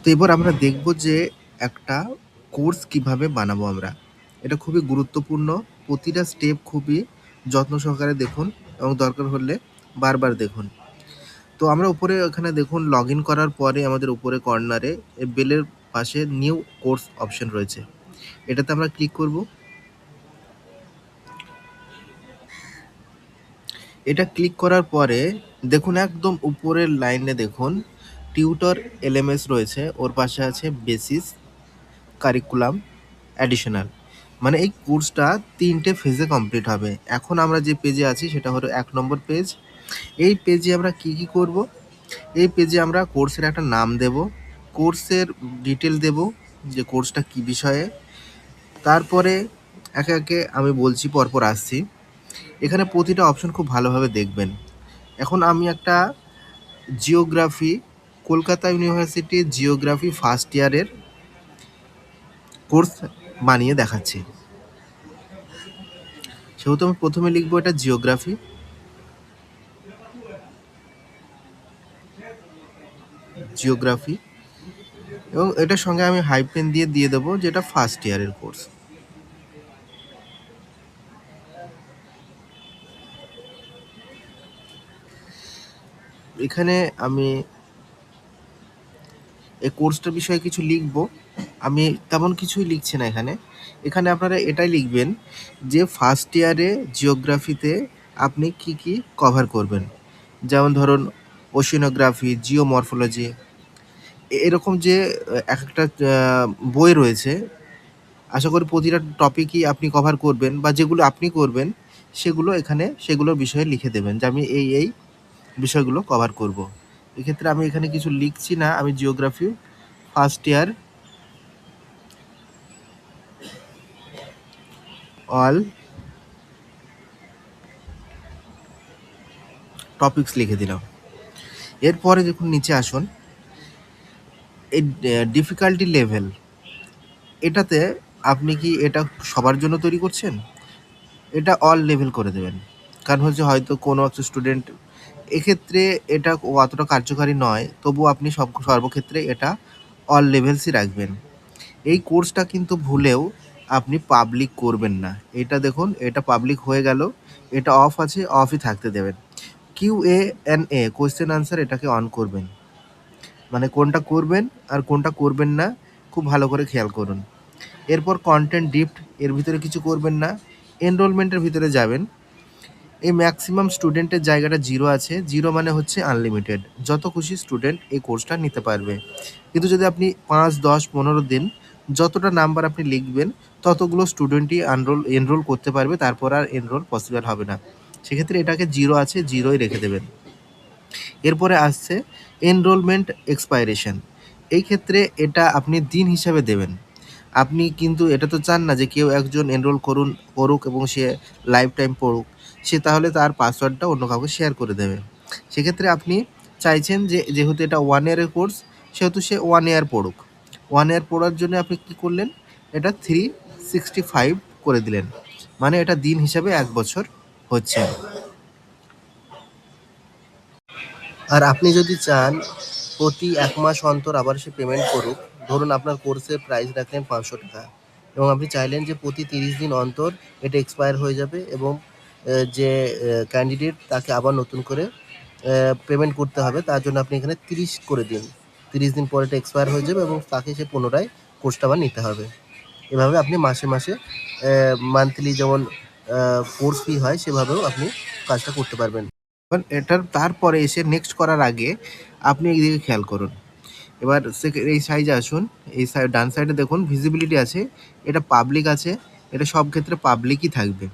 তো এবার আমরা দেখব যে একটা কোর্স কিভাবে বানাবো আমরা। এটা খুবই গুরুত্বপূর্ণ। প্রতিটা স্টেপ খুবই যত্ন সহকারে দেখুন এবং দরকার হলে বারবার দেখুন। তো আমরা উপরে এখানে দেখুন লগইন করার পরে আমাদের উপরে কর্নারে বেলের পাশে নিউ কোর্স অপশন রয়েছে। এটাতে আমরা ক্লিক করব। এটা ক্লিক করার পরে দেখুন একদম উপরের লাইনে দেখুন টিউটর এলএমএস রয়েছে, ওর পাশে আছে বেসিস কারিকুলাম অ্যাডিশনাল। মানে এই কোর্সটা ৩টে ফেজে কমপ্লিট হবে। এখন আমরা যে পেজে আছি সেটা হলো ১ নম্বর পেজ। এই পেজে আমরা কি করব? এই পেজে আমরা কোর্সের একটা নাম দেব, কোর্সের ডিটেল দেব যে কোর্সটা কি বিষয়ে। তারপরে একে, একে আমি বলছি পরপর আসছি। এখানে প্রতিটা অপশন খুব ভালোভাবে দেখবেন। এখন আমি একটা geography, Kolkata university geography first ইয়ারের কোর্স বানিয়ে দেখাচ্ছি। সেহেতু আমি প্রথমে লিখবো এটা জিওগ্রাফি। জিওগ্রাফি এবং এটার সঙ্গে আমি হাইপেন দিয়ে দেবো যেটা ফার্স্ট ইয়ারের কোর্স। এখানে আমি এই কোর্সটার বিষয়ে কিছু লিখব। আমি তেমন কিছুই লিখছি না এখানে। এখানে আপনারা এটাই লিখবেন যে ফার্স্ট ইয়ারে জিওগ্রাফিতে আপনি কি কভার করবেন। যেমন ধরুন ওশেনোগ্রাফি, জিওমরফোলজি, এরকম যে একেকটা বই রয়েছে, আশা করি প্রতিটা টপিকই আপনি কভার করবেন বা যেগুলো আপনি করবেন সেগুলোর বিষয়ে লিখে দেবেন যে আমি এই বিষয়গুলো কভার করব। এক্ষেত্রে আমি এখানে কিছু লিখছি না, আমি geography first year all topics লিখে দিলাম। এরপরে দেখুন নিচে আসুন, এই ডিফিকাল্টি লেভেল, এটাতে আপনি কি এটা সবার জন্য তৈরি করছেন? এটা অল লেভেল করে দেবেন। কারণ হচ্ছে হয়তো কোনো একটা স্টুডেন্ট, এক্ষেত্রে এটা অতটা কার্যকারী নয়, তবুও আপনি সর্বক্ষেত্রে এটা অল লেভেলসই রাখবেন। এই কোর্সটা কিন্তু ভুলেও আপনি পাবলিক করবেন না। এটা দেখুন, এটা পাবলিক হয়ে গেল, এটা অফ আছে, অফই থাকতে দেবেন। QA&A কোয়েশ্চেন আনসার এটাকে অন করবেন। মানে কোনটা করবেন আর কোনটা করবেন না খুব ভালো করে খেয়াল করুন। এরপর কন্টেন্ট ডিপ্ট, এর ভিতরে কিছু করবেন না। এনরোলমেন্টের ভিতরে যাবেন। এই ম্যাক্সিমাম স্টুডেন্টের জায়গাটা 0 আছে। 0 মানে হচ্ছে আনলিমিটেড। যত খুশি স্টুডেন্ট এই কোর্সটা নিতে পারবে। কিন্তু যদি আপনি ৫, ১০, ১৫ দিন যতটা নাম্বার আপনি লিখবেন ততগুলো স্টুডেন্টই এনরোল করতে পারবে, তারপর আর এনরোল পসিবল হবে না। সেক্ষেত্রে এটাকে 0 আছে, 0ই রেখে দেবেন। এরপরে আসছে এনরোলমেন্ট এক্সপাইরেশন। এই ক্ষেত্রে এটা আপনি দিন হিসাবে দেবেন। আপনি কিন্তু এটা তো চান না যে কেউ একজন এনরোল করুক এবং সে লাইফ টাইম পড়ুক। সে তাহলে তার পাসওয়ার্ডটা অন্য কাউকে শেয়ার করে দেবে। সেক্ষেত্রে আপনি চাইছেন যে যেহেতু এটা 1 ইয়ারের কোর্স, সেহেতু সে 1 ইয়ার পড়ুক। 1 ইয়ার পড়ার জন্য আপনি কি করলেন? এটা 365 করে দিলেন। মানে এটা দিন হিসাবে ১ বছর হচ্ছে। আর আপনি যদি চান প্রতি ১ মাস অন্তর আবার সে পেমেন্ট করুক, ধরুন আপনার কোর্সের প্রাইস রাখলেন ৳৫০০ এবং আপনি চাইলেন যে প্রতি ৩০ দিন অন্তর এটা এক্সপায়ার হয়ে যাবে এবং যে ক্যান্ডিডেট তাকে আবার নতুন করে পেমেন্ট করতে হবে, তার জন্য আপনি এখানে ৩০ করে দিন। ৩০ দিন পর এটা এক্সপায়ার হয়ে যাবে এবং তাকে সে পুনরায় কোর্সটা আবার নিতে হবে। এভাবে আপনি মাসে, মাসে মান্থলি যেমন কোর্স ফি হয় সেভাবেও আপনি কাজটা করতে পারবেন। এবার এটার তারপরে এসে নেক্সট করার আগে আপনি এইদিকে খেয়াল করুন। এবার এই সাইজে আসুন। এই ডান সাইডে দেখুন ভিজিবিলিটি আছে, এটা পাবলিক আছে, এটা সব ক্ষেত্রে পাবলিকই থাকবে।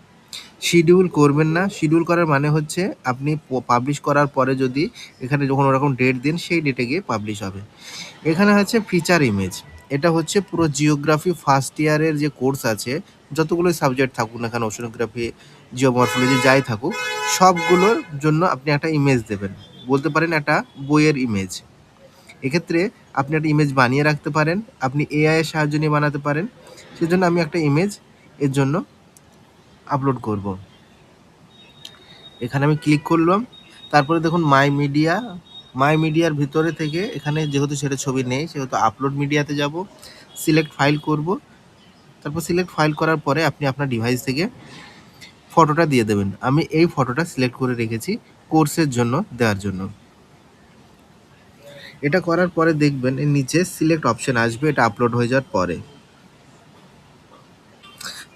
শিডিউল করবেন না। শিডিউল করার মানে হচ্ছে আপনি পাবলিশ করার পরে যদি এখানে যখন ওরকম ডেট দিন সেই ডেটে গিয়ে পাবলিশ হবে। এখানে হচ্ছে ফিচার ইমেজ। এটা হচ্ছে পুরো জিওগ্রাফি ফার্স্ট ইয়ারের যে কোর্স আছে, যতগুলো সাবজেক্ট থাকুক না কেন, ওশেনোগ্রাফি, জিওমরফোলজি যাই থাকুক, সবগুলোর জন্য আপনি একটা ইমেজ দেবেন। বলতে পারেন একটা বইয়ের ইমেজ। এক্ষেত্রে আপনি একটা ইমেজ বানিয়ে রাখতে পারেন, আপনি এআই এর সাহায্য নিয়ে বানাতে পারেন। সেজন্য আমি একটা ইমেজ এর জন্য আপলোড করব। এখানে আমি ক্লিক করলাম। তারপরে দেখুন মাই মিডিয়া, মাই মিডিয়ার ভিতরে থেকে এখানে যেহেতু সেটা ছবি নেই সেহেতু আপলোড মিডিয়াতে যাব, সিলেক্ট ফাইল করব। তারপর সিলেক্ট ফাইল করার পরে আপনি আপনার ডিভাইস থেকে ফটোটা দিয়ে দেবেন। আমি এই ফটোটা সিলেক্ট করে রেখেছি কোর্সের জন্য দেওয়ার জন্য। এটা করার পরে দেখবেন এর নিচে সিলেক্ট অপশন আসবে এটা আপলোড হয়ে যাওয়ার পরে।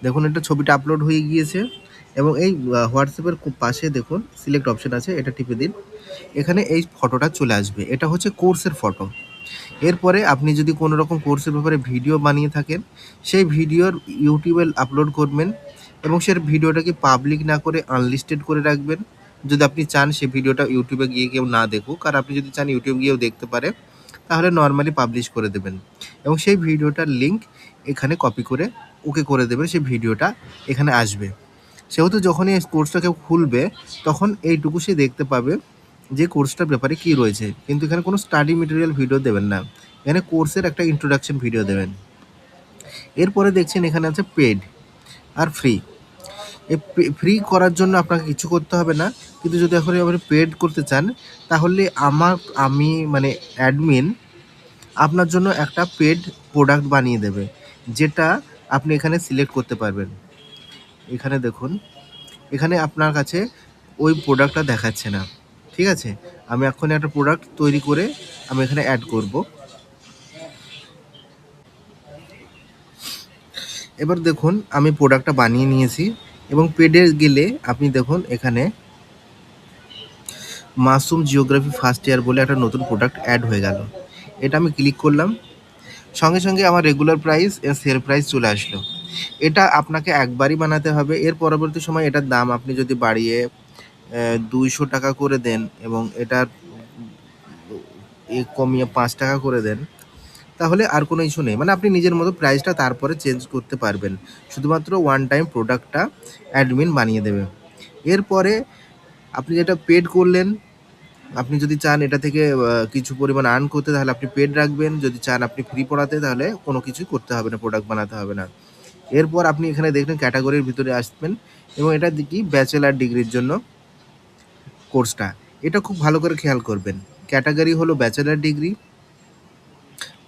দেখুন এটা ছবিটা আপলোড হয়ে গিয়েছে এবং এই হোয়াটসঅ্যাপের পাশে দেখুন সিলেক্ট অপশন আছে, এটা টিপে দিন। এখানে এই ফটোটা চলে আসবে, এটা হচ্ছে কোর্সের ফটো। এরপরে আপনি যদি কোনো রকম কোর্সের ব্যাপারে ভিডিও বানিয়ে থাকেন সেই ভিডিওর ইউটিউবে আপলোড করবেন এবং সেই ভিডিওটাকে পাবলিক না করে আনলিস্টেড করে রাখবেন। যদি আপনি চান সেই ভিডিওটা ইউটিউবে গিয়ে কেউ না দেখুক, আর আপনি যদি চান ইউটিউব গিয়েও দেখতে পারে, তাহলে নর্মালি পাবলিশ করে দেবেন এবং সেই ভিডিওটার লিঙ্ক এখানে কপি করে ওকে করে দেবেন, সেই ভিডিওটা এখানে আসবে। সেহেতু যখনই এই কোর্সটা কেউ খুলবে তখন এইটুকু সে দেখতে পাবে যে কোর্সটার ব্যাপারে কী রয়েছে, কিন্তু এখানে কোনো স্টাডি মেটেরিয়াল ভিডিও দেবেন না, এখানে কোর্সের একটা ইন্ট্রোডাকশন ভিডিও দেবেন। এরপরে দেখছেন এখানে আছে পেড আর ফ্রি। এই ফ্রি করার জন্য আপনাকে কিছু করতে হবে না, কিন্তু যদি এখন আপনি পেড করতে চান তাহলে আমি মানে অ্যাডমিন আপনার জন্য একটা পেড প্রোডাক্ট বানিয়ে দেবে, যেটা আপনি এখানে সিলেক্ট করতে পারবেন। এখানে দেখুন এখানে আপনার কাছে ওই প্রোডাক্টটা দেখাচ্ছে না, ঠিক আছে? আমি এখন একটা প্রোডাক্ট তৈরি করে আমি এখানে অ্যাড করব। এবার দেখুন আমি প্রোডাক্টটা বানিয়ে নিয়েছি এবং পেডে গেলে আপনি দেখুন এখানে মাশরুম জিওগ্রাফি ফার্স্ট ইয়ার বলে একটা নতুন প্রোডাক্ট অ্যাড হয়ে গেল। এটা আমি ক্লিক করলাম, সঙ্গে সঙ্গে আমার রেগুলার প্রাইস এর সেল প্রাইস চলে আসলো। এটা আপনাকে একবারই বানাতে হবে, এর পরবর্তী সময় এটার দাম আপনি যদি বাড়িয়ে 200 টাকা করে দেন এবং এটার কমিয়ে 5 টাকা করে দেন, তাহলে আর কোনো ইস্যু নেই। মানে আপনি নিজের মতো প্রাইসটা তারপরে চেঞ্জ করতে পারবেন, শুধুমাত্র ওয়ান টাইম প্রোডাক্টটা অ্যাডমিন বানিয়ে দেবে। এরপরে আপনি যেটা পেড করলেন, আপনি যদি চান এটা থেকে কিছু পরিমাণ আর্ন করতে তাহলে আপনি পেড রাখবেন, যদি চান আপনি ফ্রি পড়াতে তাহলে কোনো কিছুই করতে হবে না, প্রোডাক্ট বানাতে হবে না। এরপর আপনি এখানে দেখবেন ক্যাটাগরির ভিতরে আসবেন এবং এটা কি ব্যাচেলার ডিগ্রির জন্য কোর্সটা, এটা খুব ভালো করে খেয়াল করবেন। ক্যাটাগরি হলো ব্যাচেলার ডিগ্রি।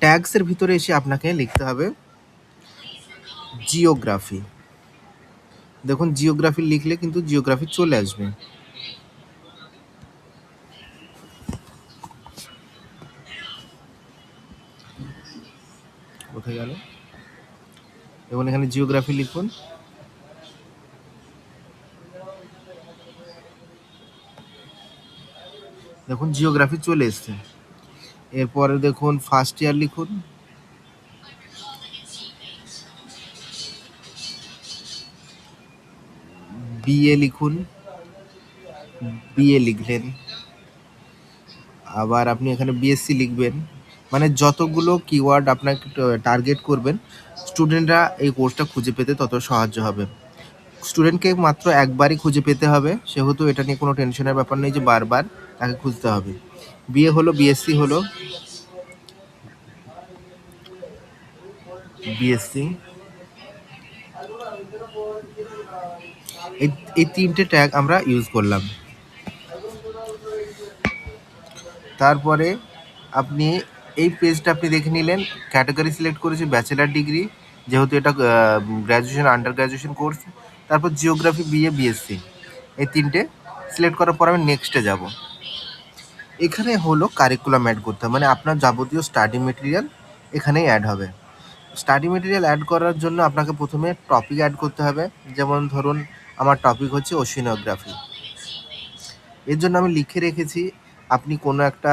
ট্যাক্সের ভিতরে এসে আপনাকে লিখতে হবে জিওগ্রাফি। দেখুন জিওগ্রাফি লিখলে কিন্তু জিওগ্রাফি চলে আসবে। কোথায় গেল? এবং এখানে জিওগ্রাফি লিখুন। দেখুন জিওগ্রাফি চলে এসছে। এরপরে দেখুন ফার্স্ট ইয়ার লিখুন। বিএ লিখুন, বিএ লিখলেন। আবার আপনি এখানে বিএসসি লিখবেন। মানে যতগুলো কিওয়ার্ড আপনাকে টার্গেট করবেন স্টুডেন্টরা এই কোর্সটা খুঁজে পেতে তত সাহায্য হবে। স্টুডেন্টকে মাত্র একবারই খুঁজে পেতে হবে, সেহেতু এটা নিয়ে কোনো টেনশনের ব্যাপার নেই যে বারবার তাকে খুঁজতে হবে। বিএ হলো, বিএসসি হলো, বিএসসি। এই তিনটে ট্যাগ আমরা ইউজ করলাম। তারপরে আপনি এই পেজটা আপনি দেখে নিলেন, ক্যাটাগরি সিলেক্ট করেছি ব্যাচেলার ডিগ্রি, যেহেতু এটা গ্র্যাজুয়েশন আন্ডার গ্র্যাজুয়েশন কোর্স। তারপর জিওগ্রাফি, বিএ, বিএসসি, এই তিনটে সিলেক্ট করার পর আমি নেক্সটে যাব। এখানে হলো কারিকুলাম অ্যাড করতে হবে, মানে আপনার যাবতীয় স্টাডি মেটেরিয়াল এখানেই অ্যাড হবে। স্টাডি মেটেরিয়াল অ্যাড করার জন্য আপনাকে প্রথমে টপিক অ্যাড করতে হবে। যেমন ধরুন আমার টপিক হচ্ছে ওশিনোগ্রাফি, এর জন্য আমি লিখে রেখেছি, আপনি কোনো একটা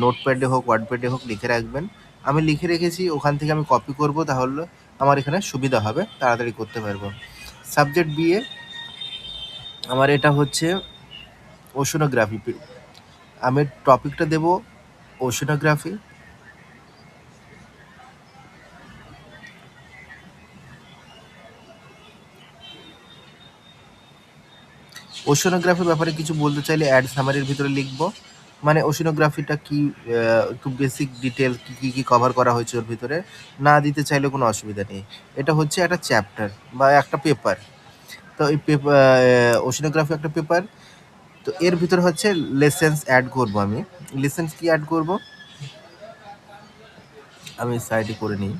নোটপ্যাডে হোক ওয়ার্ডপ্যাডে হোক লিখে রাখবেন। আমি লিখে রেখেছি, ওখান থেকে আমি কপি করব, তাহলে আমার এখানে সুবিধা হবে, তাড়াতাড়ি করতে পারবো। সাবজেক্ট বিএ, আমার এটা হচ্ছে ওশিনোগ্রাফি, আমি টপিকটা দেব ওশিনোগ্রাফি। ওশিনোগ্রাফির ব্যাপারে কিছু বলতে চাইলে অ্যাড সামারির ভিতরে লিখব, মানে ওশিনোগ্রাফিটা কি একটু বেসিক ডিটেল কী কী কভার করা হয়েছে ওর ভিতরে, না দিতে চাইলে কোনো অসুবিধা নেই। এটা হচ্ছে একটা চ্যাপ্টার বা একটা পেপার। তো এই পেপার ওশিনোগ্রাফি একটা পেপার, তো এর ভিতরে হচ্ছে লেসেন্স অ্যাড করব। আমি লেসেন্স কি অ্যাড করব, আমি সাইডে করে নিই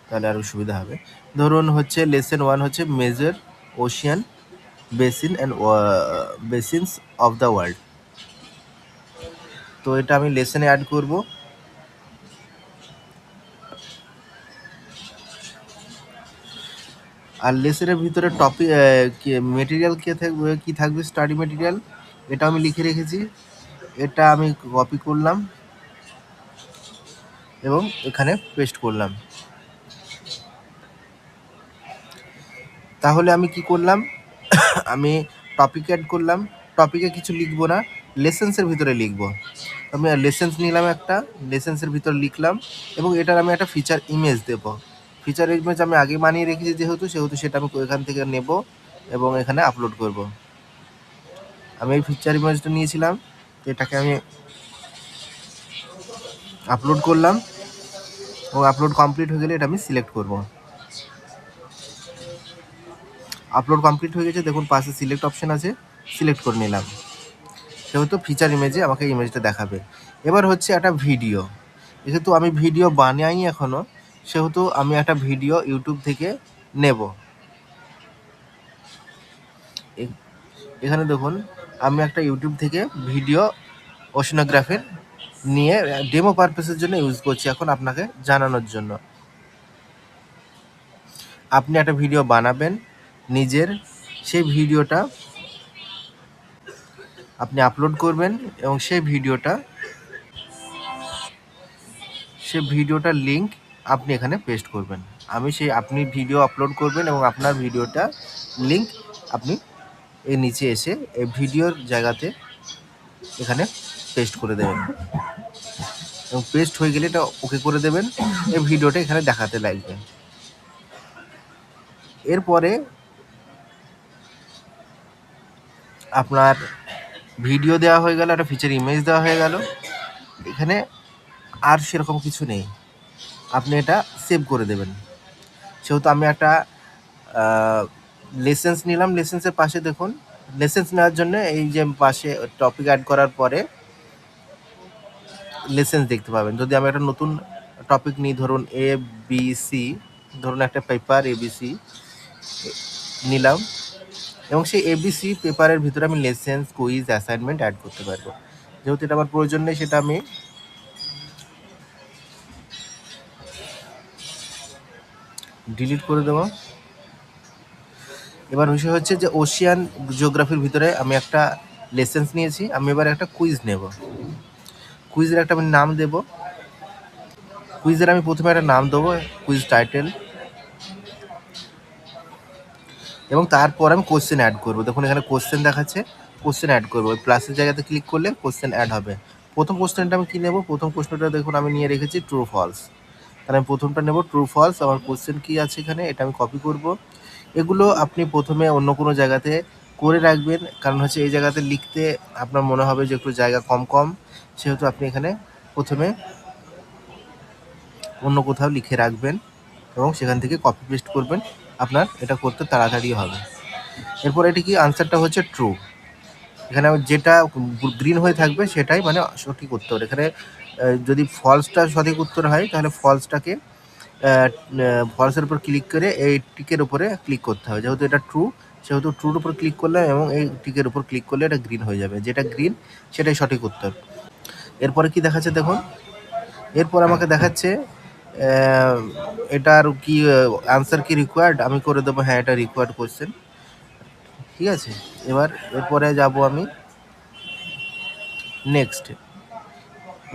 তাহলে আরও সুবিধা হবে। ধরুন হচ্ছে লেসন 1 হচ্ছে major ocean basin and basins of the world. তো এটা আমি লেসনে অ্যাড করব। আর লেসনের ভিতরে টপিক মেটেরিয়াল কি থাকবে, স্টাডি মেটেরিয়াল, এটা আমি লিখে রেখেছি। এটা আমি কপি করলাম এবং এখানে পেস্ট করলাম। তাহলে আমি কি করলাম, আমি টপিক অ্যাড করলাম। টপিকে কিছু লিখবো না, লেসেন্সের ভিতরে লিখবো। আমি লেসেন্স নিলাম, একটা লেসেন্সের ভিতর লিখলাম এবং এটার আমি একটা ফিচার ইমেজ দেব। ফিচার ইমেজ আমি আগে বানিয়ে রেখেছি সেহেতু সেটা আমি এখান থেকে নেব এবং এখানে আপলোড করব। আমি এই ফিচার ইমেজটা নিয়েছিলাম, এটাকে আমি আপলোড করলাম এবং আপলোড কমপ্লিট হয়ে গেলে এটা আমি সিলেক্ট করব। আপলোড কমপ্লিট হয়ে গেছে, দেখুন পাশে সিলেক্ট অপশন আছে, সিলেক্ট করে নিলাম। সেহেতু ফিচার ইমেজে আমাকে ইমেজটা দেখাবে। এবার হচ্ছে একটা ভিডিও, যেহেতু আমি ভিডিও বানাই এখনও, সেহেতু আমি একটা ভিডিও ইউটিউব থেকে নেব। এখানে দেখুন আমি একটা ইউটিউব থেকে ভিডিও ওশিনোগ্রাফির নিয়ে ডেমো পারপাসের জন্য ইউজ করছি, এখন আপনাকে জানানোর জন্য। আপনি একটা ভিডিও বানাবেন নিজের, সেই ভিডিওটা আপনি আপলোড করবেন এবং সেই ভিডিওটার লিঙ্ক আপনি এখানে পেস্ট করবেন। আপনি ভিডিও আপলোড করবেন এবং আপনার ভিডিওটা লিঙ্ক আপনি এর নিচে এসে এই ভিডিওর জায়গাতে এখানে পেস্ট করে দেবেন এবং পেস্ট হয়ে গেলে এটা ওকে করে দেবেন। এই ভিডিওটা এখানে দেখাতে লাগবে। এরপরে আপনার ভিডিও দেওয়া হয়ে গেল, একটা ফিচার ইমেজ দেওয়া হয়ে গেল, এখানে আর সেরকম কিছু নেই। আপনি এটা সেভ করে দেবেন। সেহেতু আমি একটা লেসেন্স নিলাম, লেসেন্সের পাশে দেখুন, লেসেন্স নেওয়ার জন্য এই যে পাশে টপিক অ্যাড করার পরে লেসেন্স দেখতে পাবেন। যদি আমি একটা নতুন টপিক নিই, ধরুন ABC, ধরুন একটা পেপার ABC নিলাম এবং সেই ABC পেপারের ভিতরে আমি লেসেন্স, কুইজ, অ্যাসাইনমেন্ট অ্যাড করতে পারবো। যেহেতু এটা আমার প্রয়োজন নেই, সেটা আমি ডিলিট করে দেবো। এবার বিষয় হচ্ছে যে ওশিয়ান জিওগ্রাফির ভিতরে আমি একটা লেসেন্স নিয়েছি, আমি এবার একটা কুইজ নেব। কুইজের একটা আমি নাম দেব। কুইজের আমি প্রথমে একটা নাম দেবো, কুইজ টাইটেল, এবং তারপর আমি কোশ্চেন অ্যাড করবো। দেখুন এখানে কোশ্চেন দেখাচ্ছে, কোশ্চেন অ্যাড করবো। ওই প্লাসের জায়গাতে ক্লিক করলে কোশ্চেন অ্যাড হবে। প্রথম কোশ্চেনটা আমি কী নেব, প্রথম প্রশ্নটা দেখুন আমি নিয়ে রেখেছি ট্রু ফলস। তাহলে আমি প্রথমটা নেব ট্রু ফলস। আমার কোশ্চেন কী আছে এখানে, এটা আমি কপি করব। এগুলো আপনি প্রথমে অন্য কোনো জায়গাতে করে রাখবেন, কারণ হচ্ছে এই জায়গাতে লিখতে আপনার মনে হবে যে একটু জায়গা কম, সেহেতু আপনি এখানে প্রথমে অন্য কোথাও লিখে রাখবেন এবং সেখান থেকে কপি পেস্ট করবেন, আপনার এটা করতে তাড়াতাড়ি হবে। এরপর এটি কি, আনসারটা হচ্ছে ট্রু। এখানে যেটা গ্রিন হয়ে থাকবে সেটাই মানে সঠিক উত্তর। এখানে যদি ফলসটা সঠিক উত্তর হয় তাহলে ফলসটাকে ফলসের উপর ক্লিক করে এই টিকের উপরে ক্লিক করতে হবে। যেহেতু এটা ট্রু, সেহেতু ট্রুর উপর ক্লিক করলে এবং এই টিকের উপর ক্লিক করলে এটা গ্রিন হয়ে যাবে। যেটা গ্রিন সেটাই সঠিক উত্তর। এরপরে কি দেখাচ্ছে দেখুন, এরপর আমাকে দেখাচ্ছে এটার কি আনসার কি রিকোয়ার্ড, আমি করে দেবো হ্যাঁ এটা রিকোয়ার্ড কোশ্চেন। ঠিক আছে, এরপরে যাব আমি নেক্সট,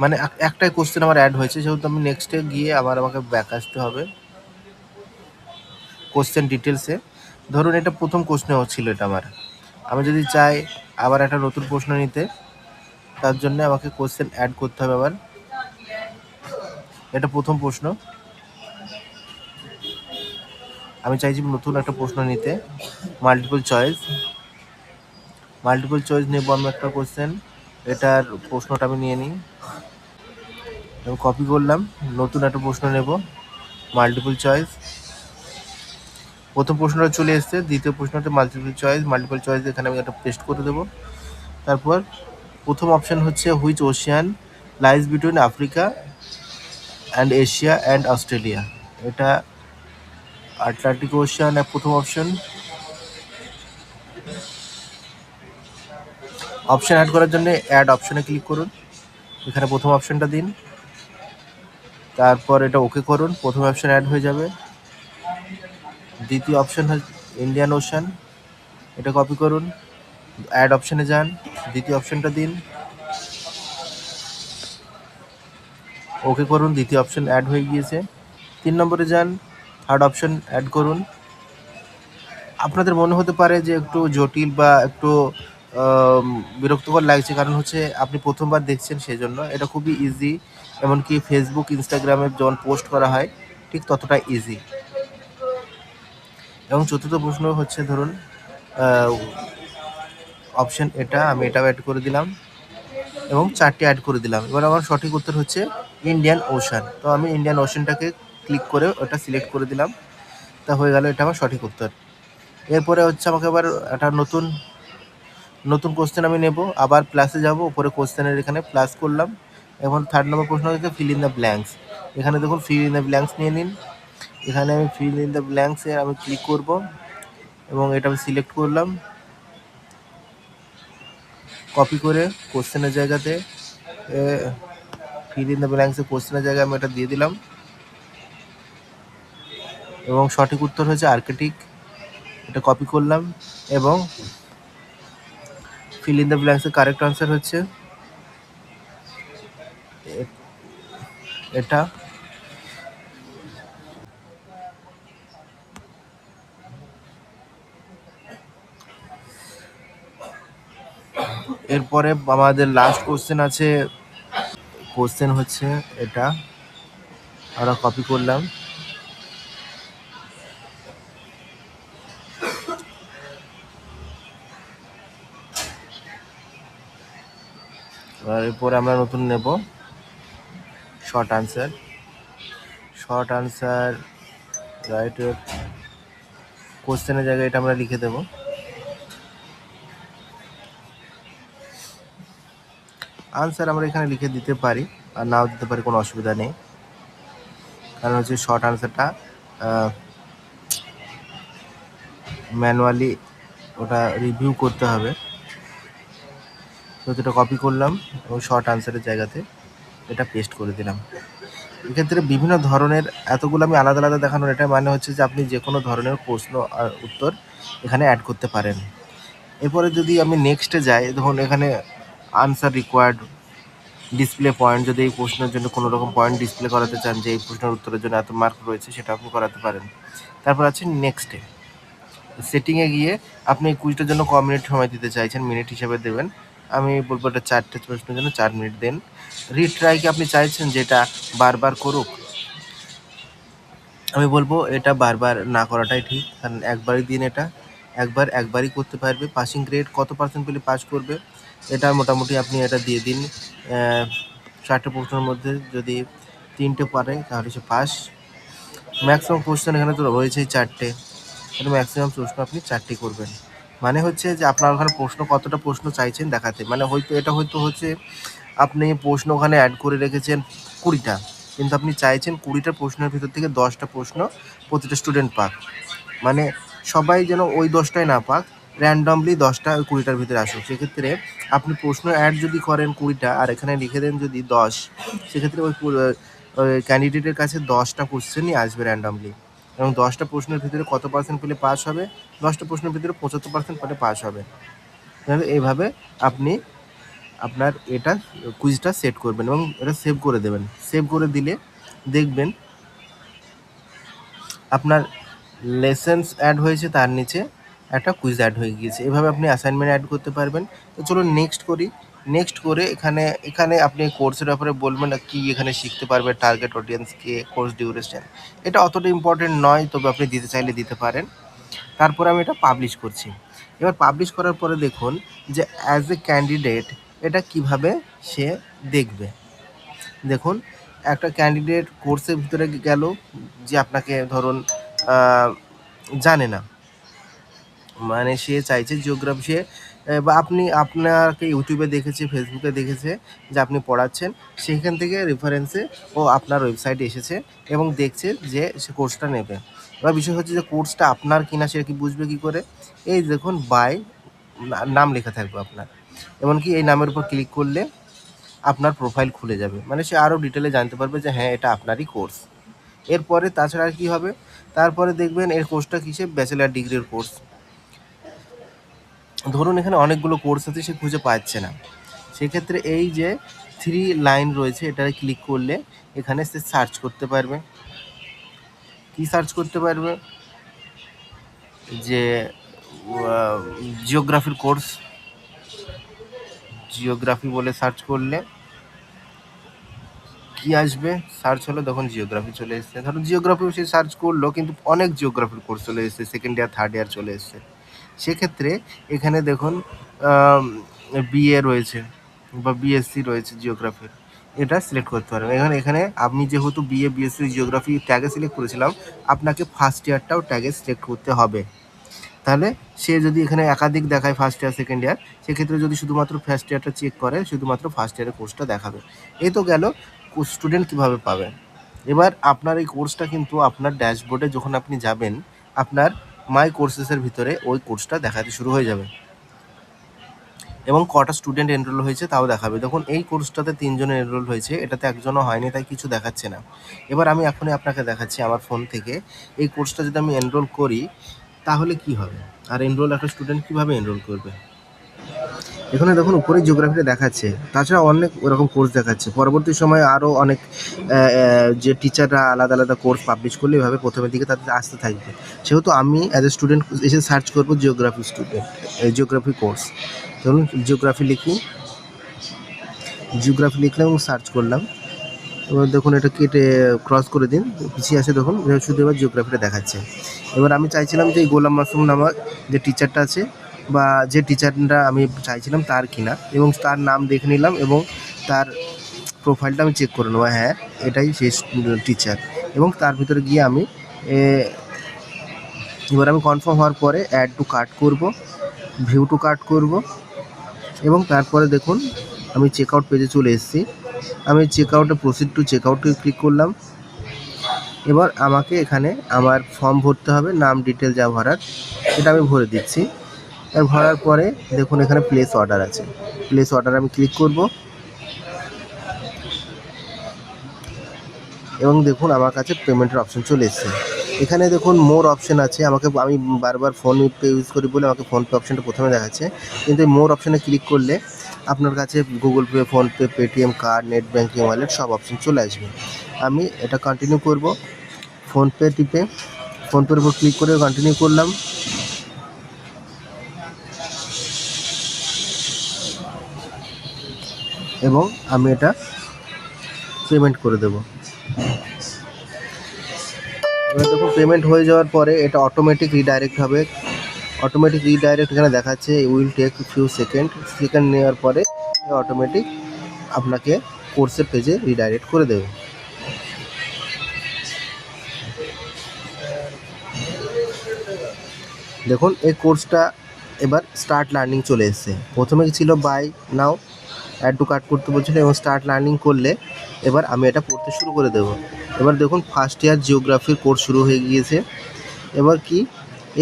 মানে একটাই কোশ্চেন আমার অ্যাড হয়েছে, যেহেতু আমি নেক্সটে গিয়ে আবার আমাকে ব্যাক আসতে হবে কোশ্চেন ডিটেলসে। ধরুন এটা প্রথম প্রশ্ন ছিল, এটা আমি যদি চাই আবার একটা নতুন প্রশ্ন নিতে, তার জন্য আমাকে কোশ্চেন অ্যাড করতে হবে আবার। এটা প্রথম প্রশ্ন, আমি চাইছি নতুন একটা প্রশ্ন নিতে, মাল্টিপল চয়েস নেব আমি একটা কোশ্চেন। এটার প্রশ্নটা আমি নিয়ে নিই, আমি কপি করলাম, নতুন একটা প্রশ্ন নেব মাল্টিপল চয়েস। প্রথম প্রশ্নটা চলে এসছে, দ্বিতীয় প্রশ্নটা মাল্টিপল চয়েস এখানে আমি একটা পেস্ট করে দেবো। তারপর প্রথম অপশন হচ্ছে which Ocean lies between Africa and Asia and Australia. এটা আটলান্টিক ওশিয়ান প্রথম অপশন। অপশন অ্যাড করার জন্য অ্যাড অপশনে ক্লিক করুন, এখানে প্রথম অপশনটা দিন, তারপর এটা ওকে করুন, প্রথম অপশন অ্যাড হয়ে যাবে। দ্বিতীয় অপশন হচ্ছে ইন্ডিয়ান ওশান, এটা কপি করুন, অ্যাড অপশনে যান, দ্বিতীয় অপশনটা দিন, ওকে করুন, দ্বিতীয় অপশন অ্যাড হয়ে গিয়েছে। 3 নম্বরে যান, থার্ড অপশন অ্যাড করুন। আপনাদের মনে হতে পারে যে একটু জটিল বা একটু বিরক্তকর লাগছে, কারণ হচ্ছে আপনি প্রথমবার দেখছেন, সেই জন্য। এটা খুবই ইজি, এমনকি ফেসবুক ইনস্টাগ্রামে যখন পোস্ট করা হয় ঠিক ততটা ইজি। এবং চতুর্থ প্রশ্ন হচ্ছে ধরুন অপশন এটা, আমি এটাও অ্যাড করে দিলাম এবং 4টে অ্যাড করে দিলাম। এবার আমার সঠিক উত্তর হচ্ছে ইন্ডিয়ান ওশান। তো আমি ইন্ডিয়ান ওশানটাকে ক্লিক করে ওটা সিলেক্ট করে দিলাম, তা হয়ে গেল, এটা আমার সঠিক উত্তর। এরপরে হচ্ছে আমাকে আবার একটা নতুন কোশ্চেন আমি নেব, আবার প্লাসে যাব, উপরে কোশ্চেনের এখানে প্লাস করলাম। এখন 3 নম্বর প্রশ্ন হচ্ছে ফিল ইন দ্য ব্ল্যাঙ্কস। এখানে দেখুন ফিল ইন দ্য ব্ল্যাঙ্কস নিয়ে নিন, এখানে আমি ফিল ইন দ্য ব্ল্যাঙ্কসে আমি ক্লিক করব এবং এটা আমি সিলেক্ট করলাম, কপি করে কোশ্চেনের জায়গাতে ফিল ইন দ্য ব্ল্যাঙ্কসে কোশ্চেনের জায়গায় আমি এটা দিয়ে দিলাম এবং সঠিক উত্তর হচ্ছে আর্কিটেক্ট, এটা কপি করলাম এবং ফিল ইন দ্য ব্ল্যাঙ্কসের কারেক্ট আনসার হচ্ছে এটা। এরপরে আমাদের লাস্ট কোশ্চেন আছে, কোশ্চেন হচ্ছে এটা, আমরা কপি করলাম আর এরপরে আমরা নতুন নেব শর্ট আনসার রাইট কোশ্চেনের জায়গায় এটা আমরা লিখে দেব। আনসার আমরা এখানে লিখে দিতে পারি আর নাও দিতে পারি, কোনো অসুবিধা নেই, কারণ হচ্ছে শর্ট আনসারটা ম্যানুয়ালি ওটা রিভিউ করতে হবে। তো এটা কপি করলাম এবং শর্ট আনসারের জায়গাতে এটা পেস্ট করে দিলাম। এক্ষেত্রে বিভিন্ন ধরনের, এতগুলো আমি আলাদা আলাদা দেখানোর এটা মানে হচ্ছে যে আপনি যে কোনো ধরনের প্রশ্ন আর উত্তর এখানে অ্যাড করতে পারেন। এরপরে যদি আমি নেক্সটে যাই, ধরুন এখানে আনসার রিকোয়ার্ড ডিসপ্লে পয়েন্ট, যদি এই প্রশ্নের জন্য কোনো রকম পয়েন্ট ডিসপ্লে করাতে চান যে এই প্রশ্নের উত্তরের জন্য এত মার্ক রয়েছে, সেটা আপনি করাতে পারেন। তারপর আছে নেক্সটে, সেটিংয়ে গিয়ে আপনি কুইজটার জন্য ক মিনিট সময় দিতে চাইছেন, মিনিট হিসাবে দেবেন। আমি বলবো এটা 4টে প্রশ্নের জন্য 4 মিনিট দেন। রিট্রাইকে আপনি চাইছেন যে এটা বারবার করুক, আমি বলবো এটা বারবার না করাটাই ঠিক, কারণ একবারই দিন, এটা একবারই করতে পারবে। পাসিং গ্রেড কত পার্সেন্ট পেলে পাস করবে, এটা মোটামুটি আপনি এটা দিয়ে দিন 4টে প্রশ্নের মধ্যে যদি 3টে পারে তাহলে সে পাস। ম্যাক্সিমাম কোশ্চেন এখানে তো রয়েছেই 4টে, তাহলে ম্যাক্সিমাম প্রশ্ন আপনি 4টে করবেন। মানে হচ্ছে যে আপনার ওখানে কতটা প্রশ্ন চাইছেন দেখাতে, মানে হয়তো এটা হচ্ছে আপনি প্রশ্ন ওখানে অ্যাড করে রেখেছেন 20টা, কিন্তু আপনি চাইছেন 20টা প্রশ্নের ভিতর থেকে 10টা প্রশ্ন প্রতিটা স্টুডেন্ট পাক, মানে সবাই যেন ওই 10টাই না পাক, র্যান্ডমলি 10টা ওই 20টার ভিতরে আসুক। সেক্ষেত্রে আপনি প্রশ্ন অ্যাড যদি করেন 20টা আর এখানে লিখে দেন যদি 10, সেক্ষেত্রে ওই ক্যান্ডিডেটের কাছে 10টা কোশ্চেনই আসবে র্যান্ডমলি, এবং 10টা প্রশ্নের ভিতরে কত পার্সেন্ট পেলে পাস হবে, 10টা প্রশ্নের ভিতরে 75% পেলে পাস হবে। তাহলে এইভাবে আপনি আপনার এটা কুইজটা সেট করবেন এবং এটা সেভ করে দেবেন। সেভ করে দিলে দেখবেন আপনার লেসেন্স অ্যাড হয়েছে, তার নিচে একটা কুইজ অ্যাড হয়ে গিয়েছে। এভাবে আপনি অ্যাসাইনমেন্ট অ্যাড করতে পারবেন। তো চলুন নেক্সট করি। নেক্সট করে এখানে আপনি কোর্সের ব্যাপারে বলবেন কি এখানে শিখতে পারবে, টার্গেট অডিয়েন্সকে, কোর্স ডিউরেশন, এটা অতটা ইম্পর্টেন্ট নয়, তবে আপনি দিতে চাইলে দিতে পারেন। তারপরে আমি এটা পাবলিশ করছি। এবার পাবলিশ করার পরে দেখুন যে অ্যাজ এ ক্যান্ডিডেট এটা কিভাবে সে দেখবে। দেখুন একটা ক্যান্ডিডেট কোর্সের ভিতরে গেল, যে আপনাকে ধরুন জানে না, মানে সে চাইছে জিওগ্রাফি, সে বা আপনি আপনাকে ইউটিউবে দেখেছে, ফেসবুকে দেখেছে যে আপনি পড়াচ্ছেন, সেইখান থেকে রেফারেন্সে ও আপনার ওয়েবসাইটে এসেছে এবং দেখছে যে সে কোর্সটা নেবে। এবার বিষয় হচ্ছে যে কোর্সটা আপনার কিনা সে কি বুঝবে কী করে? এই দেখুন বাই নাম লেখা থাকবে আপনার, এমনকি এই নামের উপর ক্লিক করলে আপনার প্রোফাইল খুলে যাবে, মানে সে আরও ডিটেলে জানতে পারবে যে হ্যাঁ এটা আপনারই কোর্স। এরপরে তাছাড়া আর কী হবে, তারপরে দেখবেন এর কোর্সটা কিসে, ব্যাচেলার ডিগ্রির কোর্স। ধরুন এখানে অনেকগুলো কোর্স আছে, সে খুঁজে পাচ্ছে না, সেক্ষেত্রে এই যে 3 লাইন রয়েছে এটাতে ক্লিক করলে এখানে সে সার্চ করতে পারবে। কি সার্চ করতে পারবে? যে জিওগ্রাফির কোর্স, জিওগ্রাফি বলে সার্চ করলে কি আসবে? সার্চ হলো, দেখুন জিওগ্রাফি চলে এসেছে। ধরুন জিওগ্রাফিও সে সার্চ করলো, কিন্তু অনেক জিওগ্রাফির কোর্স চলে এসেছে, সেকেন্ড ইয়ার থার্ড ইয়ার চলে এসেছে। সেক্ষেত্রে এখানে দেখুন বিএ রয়েছে বা বিএসসি রয়েছে জিওগ্রাফির, এটা সিলেক্ট করতে পারবেন। এখানে আমি যেহেতু বিএ বিএসসি জিওগ্রাফি ট্যাগে সিলেক্ট করেছিলাম, আপনাকে ফার্স্ট ইয়ারটাও ট্যাগে সিলেক্ট করতে হবে। তাহলে সে যদি এখানে একাধিক দেখায় ফার্স্ট ইয়ার সেকেন্ড ইয়ার, সেক্ষেত্রে যদি শুধুমাত্র ফার্স্ট ইয়ারটা চেক করে, শুধুমাত্র ফার্স্ট ইয়ারের কোর্সটা দেখাবে। এই তো গেল স্টুডেন্ট কীভাবে পাবে। এবার আপনার এই কোর্সটা কিন্তু আপনার ড্যাশবোর্ডে যখন আপনি যাবেন, আপনার মাই কোর্সেসের ভিতরে ওই কোর্সটা দেখাতে শুরু হয়ে যাবে এবং কটা স্টুডেন্ট এনরোল হয়েছে তাও দেখাবে। দেখুন এই কোর্সটাতে 3 জন এনরোল হয়েছে, এটাতে একজনও হয়নি, তাই কিছু দেখাচ্ছে না। এবার আমি এখনই আপনাকে দেখাচ্ছি আমার ফোন থেকে, এই কোর্সটা যদি আমি এনরোল করি তাহলে কি হবে, আর এনরোল একটা স্টুডেন্ট কীভাবে এনরোল করবে। এখানে দেখুন উপরে জিওগ্রাফিটা দেখাচ্ছে, তাছাড়া অনেক ওরকম কোর্স দেখাচ্ছে। পরবর্তী সময়ে আরও অনেক যে টিচাররা আলাদা আলাদা কোর্স পাবলিশ করলে এভাবে প্রথমের দিকে তাদের আসতে থাকবে। সেহেতু আমি অ্যাজ এ স্টুডেন্ট এসে সার্চ করবো জিওগ্রাফি স্টুডেন্ট, জিওগ্রাফি কোর্স। ধরুন জিওগ্রাফি লিখি, জিওগ্রাফি লিখলাম এবং সার্চ করলাম। এবার দেখুন এটা কেটে ক্রস করে দিন, পিছিয়ে আসে, দেখুন শুধু এবার জিওগ্রাফিটা দেখাচ্ছে। এবার আমি চাইছিলাম যে এই গোলাম মাসুম নামক যে টিচারটা আছে বা যে টিচারটা আমি চাইছিলাম তার কিনা, এবং তার নাম দেখে নিলাম এবং তার প্রোফাইলটা আমি চেক করে নেবো, হ্যাঁ এটাই শেষ টিচার। এবং তার ভিতরে গিয়ে আমি এবার আমি কনফার্ম হওয়ার পরে অ্যাড টু কার্ট করব, ভিউ টু কার্ট করব এবং তারপরে দেখুন আমি চেক আউট পেজে চলে এসেছি। আমি চেক আউটে প্রসিড টু চেক আউটে ক্লিক করলাম। এবার আমাকে এখানে আমার ফর্ম ভরতে হবে, নাম ডিটেল যা ভরার এটা আমি ভরে দিচ্ছি। আর ভরার পরে দেখুন এখানে প্লেস অর্ডার আছে, প্লেস অর্ডার আমি ক্লিক করব এবং দেখুন আমার কাছে পেমেন্টের অপশন চলে এসেছে। এখানে দেখুন মোর অপশন আছে, আমি বারবার ফোনপে ইউজ করি বলে আমাকে ফোনপে অপশনটা প্রথমে দেখাচ্ছে, কিন্তু এই মোর অপশানে ক্লিক করলে আপনার কাছে Google pay, PhonePe, Paytm, card, net banking, wallet সব অপশন চলে আসবে। আমি এটা কন্টিনিউ করব, ফোনপে টিপে ফোনপের উপর ক্লিক করে কন্টিনিউ করলাম এবং আমি এটা পেমেন্ট করে দেব। এবার দেখুন পেমেন্ট হয়ে যাওয়ার পরে এটা অটোমেটিক রিডাইরেক্ট হবে। অটোমেটিক রিডাইরেক্ট এখানে দেখাচ্ছে উইল টেক ফিউ সেকেন্ড নেওয়ার পরে অটোমেটিক আপনাকে কোর্সের পেজে রিডাইরেক্ট করে দেবে। দেখুন এই কোর্সটা এবার স্টার্ট লার্নিং চলে এসেছে। প্রথমে ছিল buy now, add to cart করতে বলছিল এবং স্টার্ট লার্নিং করলে এবার আমি এটা পড়তে শুরু করে দেব। এবার দেখুন ফার্স্ট ইয়ার জিওগ্রাফির কোর্স শুরু হয়ে গিয়েছে। এবার কি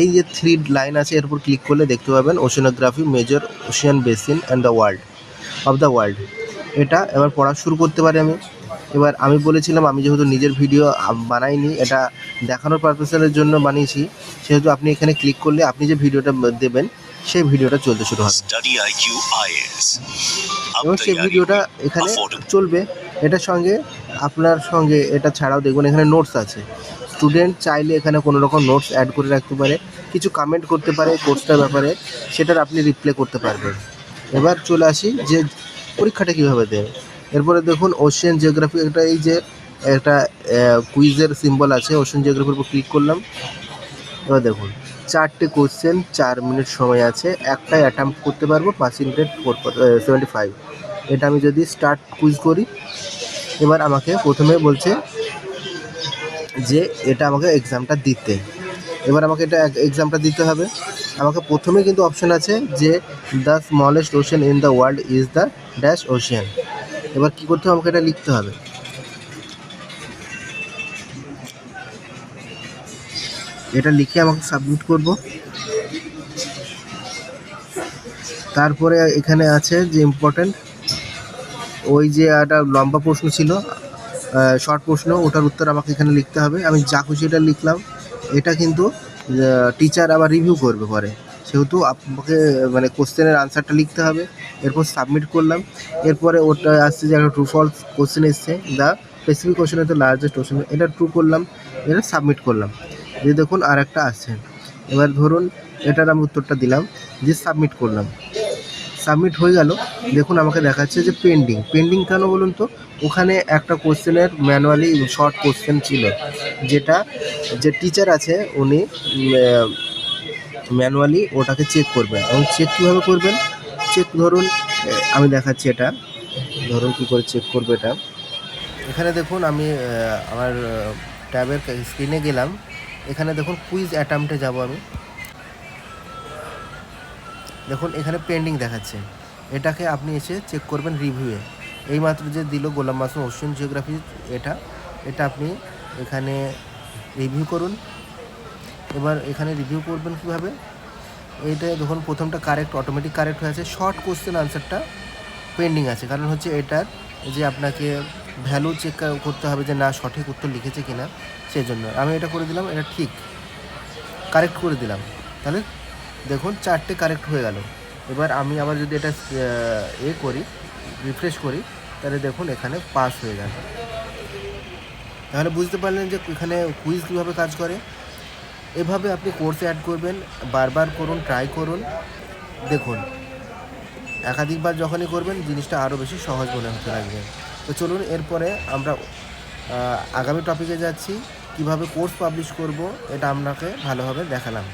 এই যে 3 লাইন আছে এর উপর ক্লিক করলে দেখতে পাবেন oceanography, major ocean basin and the world of the world. এটা এবার পড়া শুরু করতে পারি আমি। এবার আমি বলেছিলাম আমি যেহেতু নিজের ভিডিও বানাইনি, এটা দেখানোর পারপাসের জন্য বানিয়েছি, সেহেতু আপনি এখানে ক্লিক করলে আপনি যে ভিডিওটা দেবেন সেই ভিডিওটা চলতে শুরু হবে এবং সেই ভিডিওটা এখানে চলবে। এটার সঙ্গে আপনার সঙ্গে এটা ছাড়াও দেখুন এখানে নোটস আছে। স্টুডেন্ট চাইলে এখানে কোনো রকম নোটস অ্যাড করে রাখতে পারে, কিছু কমেন্ট করতে পারে কোর্সটার ব্যাপারে, সেটার আপনি রিপ্লাই করতে পারবেন। এবার চলে আসি যে পরীক্ষাটা কীভাবে দেবে। এরপরে দেখুন ওশিয়ান জিওগ্রাফি, একটা এই যে একটা কুইজের সিম্বল আছে, ওশিয়ান জিওগ্রাফির উপর ক্লিক করলাম। এবার দেখুন 4টে কোশ্চেন, 4 মিনিট সময় আছে, একটাই অ্যাটেম্প্ট করতে পারবো, পাসিং রেট 75। এটা আমি যদি স্টার্ট কুইজ করি, এবার আমাকে প্রথমে বলছে যে এটা আমাকে এক্সামটা দিতে। এবার আমাকে এটা এক্সামটা দিতে হবে। আমাকে প্রথমে কিন্তু অপশন আছে যে the smallest ocean in the world is the dash Ocean. এবার কী করতে হবে, আমাকে এটা লিখতে হবে। এটা লিখে আমাকে সাবমিট করব। তারপরে এখানে আছে যে ইম্পর্ট্যান্ট, ওই যে একটা লম্বা প্রশ্ন ছিল, শর্ট প্রশ্ন, ওটার উত্তর আমাকে এখানে লিখতে হবে। আমি যা খুশি এটা লিখলাম। এটা কিন্তু টিচার আবার রিভিউ করবে পরে, সেহেতু আপনাকে মানে কোশ্চেনের আনসারটা লিখতে হবে। এরপর সাবমিট করলাম। এরপরে ওটা আসছে যে একটা ট্রু ফলস কোশ্চেন এসছে, দ্য স্পেসিফিক কোশ্চেন তো লার্জেস্ট কোশ্চেন, এটা ট্রু করলাম, এটা সাবমিট করলাম। যে দেখুন আর একটা আসছে। এবার ধরুন এটার আমি উত্তরটা দিলাম, দিয়ে সাবমিট করলাম। সাবমিট হয়ে গেল। দেখুন আমাকে দেখাচ্ছে যে পেন্ডিং। পেন্ডিং কেন বলুন তো? ওখানে একটা কোশ্চেনের ম্যানুয়ালি শর্ট কোশ্চেন ছিল, যেটা যে টিচার আছে উনি ম্যানুয়ালি ওটাকে চেক করবেন। এবং চেক কীভাবে করবেন? চেক ধরুন আমি দেখাচ্ছি এটা, ধরুন কী করে চেক করবো এটা। এখানে দেখুন আমি আমার ট্যাবের স্ক্রিনে গেলাম। এখানে দেখুন কুইজ অ্যাটেম্পটে যাব আমি। দেখুন এখানে পেন্ডিং দেখাচ্ছে, এটাকে আপনি এসে চেক করবেন রিভিউয়ে। এইমাত্র যে দিল গোলাম মাসুম ওশিয়ান জিওগ্রাফি, এটা আপনি এখানে রিভিউ করুন। এবার এখানে রিভিউ করবেন কীভাবে? এইটা দেখুন প্রথমটা কারেক্ট, অটোমেটিক কারেক্ট হয়ে আছে। শর্ট কোশ্চেন আনসারটা পেন্ডিং আছে, কারণ হচ্ছে এটার যে আপনাকে ভ্যালু চেক করতে হবে যে না সঠিক উত্তর লিখেছে কিনা, সেই জন্য আমি এটা করে দিলাম। এটা ঠিক কারেক্ট করে দিলাম। তাহলে দেখুন 4টে কারেক্ট হয়ে গেল। এবার আমি আবার যদি এটা করি, রিফ্রেশ করি, তাহলে দেখুন এখানে পাস হয়ে গেল। তাহলে বুঝতে পারলেন যে এখানে কুইজ কীভাবে কাজ করে। এভাবে আপনি কোর্সে অ্যাড করবেন, বারবার করুন, ট্রাই করুন। দেখুন একাধিকবার যখনই করবেন জিনিসটা আরও বেশি সহজ মনে হতে লাগবে। তো চলুন এরপরে আমরা আগামী টপিকে যাচ্ছি, কিভাবে কোর্স পাবলিশ করব, এটা আপনাকে ভালোভাবে দেখালাম।